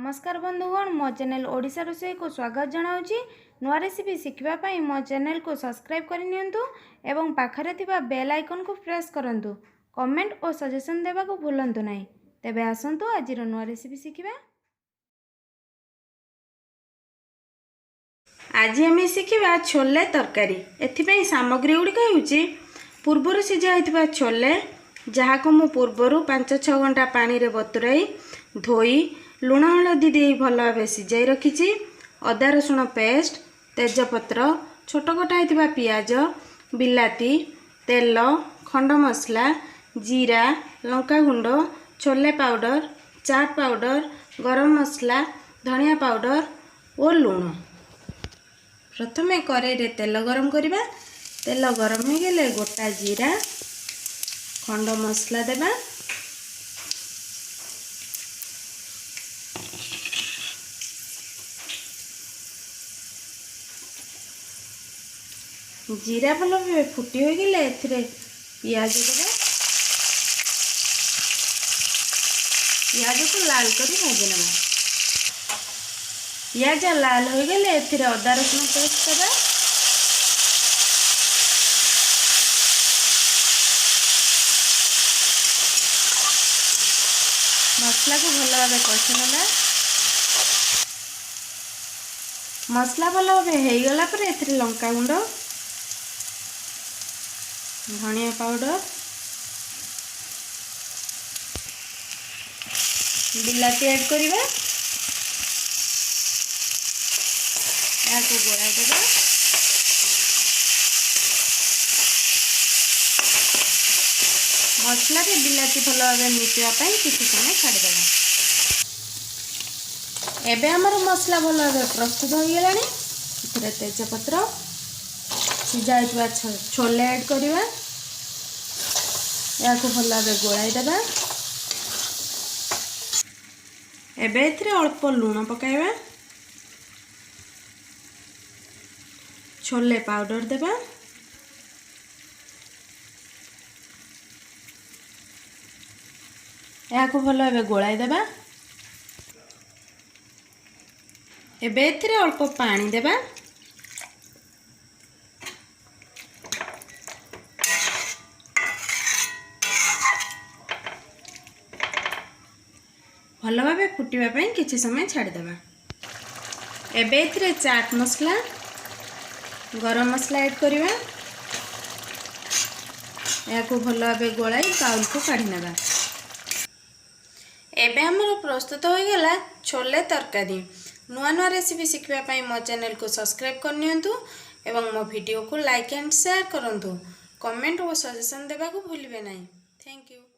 नमस्कार बंधुगण मो चैनल ओडिशा रोसई को स्वागत जनाऊँगी। नुआ रेसिपी शिखिबा मो चैनल को सब्सक्राइब करनियंतु एवं पाखरे थिबा बेल आइकन को प्रेस करंतु। कमेंट और सजेशन देबा को भूलंतु नहीं। तेबे आसंतु आज नुआ रेसिपी शिखिबा। आज आम शिखिबा छोले तरकारी। एथिपई सामग्री गुड़िक होउची पूर्वर सिझा होइतिबा छोले जहाँ को मु पूर्वर 5-6 घंटा पानी रे बतुराई धोई लुण हलदी दे भल भाव सिझाई रखी। अदा रसुण पेस्ट, तेजपत्र, छोट कटा होइतिबा पियाज, बिलाती, तेल, खंड मसला, जीरा, लंका गुंड, छोले पाउडर, चाट पाउडर, गरम मसला, धनिया पाउडर और लुण। प्रथमे कड़ाई रे तेल गरम करिबा। तेल गरम हो गले गोटा जीरा, खंड मसला देबा। जीरा भल भाव फुटी हो गले एथिरे पियाज देबा। पियाज को लाल करी भाजी नेबा। पियाज लाल हो गले एथिरे अदा रसुण पेस्ट देबा। मसला को भल भाव कषि नेबा। मसला भल भाव हो गला पर एथिरे लंका गुंड, धनिया पाउडर, बिलाती ऐड करिबा। या को गोळाई देबा। मसला रे बिलाती भल भाव मिसवा पई किछि समय छाडी देबा। एबे हमर मसला भल भाव प्रस्तुत हो गेलानी। इथरे तेजपत्र, सिझा होइतबा छोले ऐड करिबा। या को भल भाव गोळाई देबा। एबे इथरे अल्प लुण पकाइबा। छोले पाउडर देबा। या को भल भाव गोळाई देबा। एबे इथरे अल्प पानी देबा। भल भाव फुटिबा पई किछि समय छाडी देबा। एबे इथरे चाट मसला, गरम मसला ऐड करिबा। या को भल भाव गोळाई बाउल को काढी नेबा। एबे हमर प्रस्तुत हो गेला छोले तरकारी। नुआ नुआ रेसिपी शिखिबा पई मो चैनल को सब्सक्राइब करनियंतु एवं मो वीडियो को लाइक एंड शेयर करंतु। कमेंट और सजेशन देबा को भूलिबे नहीं। Thank you.